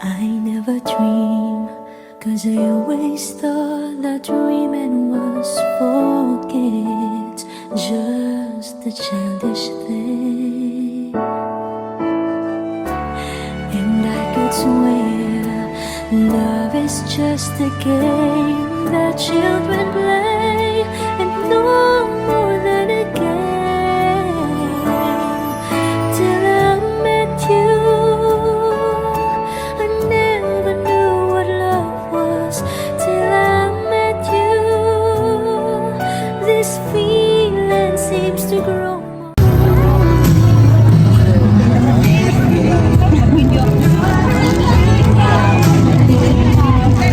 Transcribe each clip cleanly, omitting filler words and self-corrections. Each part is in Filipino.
I never dream, 'cause I always thought that dreaming was forget, just a childish thing. And I could swear love is just a game that children play, and no more than a game. Till I met you, I never knew what love was. Till I met you, this feeling seems to grow.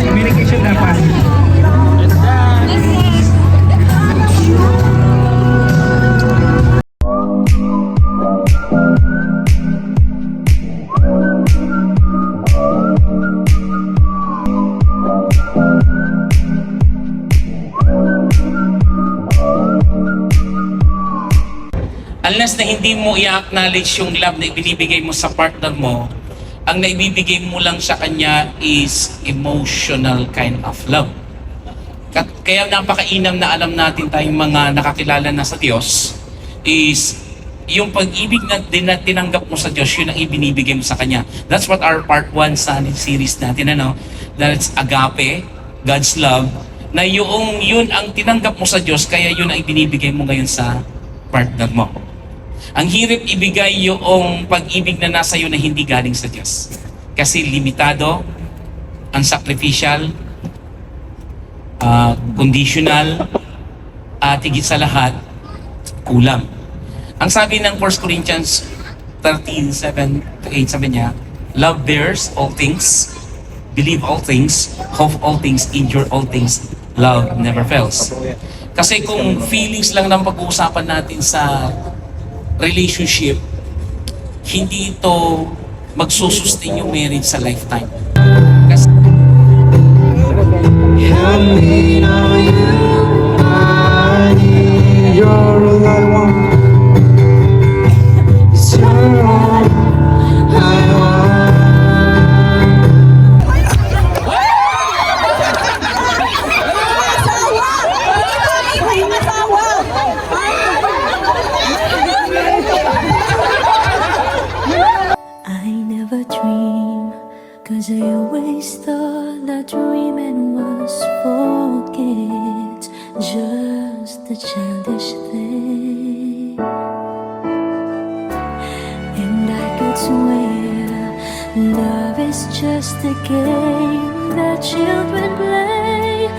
Communication dapat. Unless na hindi mo i-acknowledge yung love na ibinibigay mo sa partner mo, ang naibibigay mo lang sa kanya is emotional kind of love. Kaya napakainam na alam natin tayong mga nakakilala na sa Diyos is yung pag-ibig na tinanggap mo sa Diyos, yun ang ibinibigay mo sa Kanya. That's what our part 1 sa series natin, that's agape, God's love, na yun ang tinanggap mo sa Diyos, kaya yun ang ibinibigay mo ngayon sa partner mo. Ang hirap ibigay yung pag-ibig na nasa iyo na hindi galing sa Diyos. Kasi limitado, unsacrificial, conditional, at higit sa lahat, kulang. Ang sabi ng 1 Corinthians 13:7-8, sabi niya, love bears all things, believe all things, hope all things, endure all things, love never fails. Kasi kung feelings lang ng pag-uusapan natin sa relationship, hindi ito magsusustain yung marriage sa lifetime. Kasi Help me know you, I need, you're all I want. It's your all I want. I never dream, 'cause I always thought that dreaming was forget, just a childish thing. And I could swear love is just a game that children play,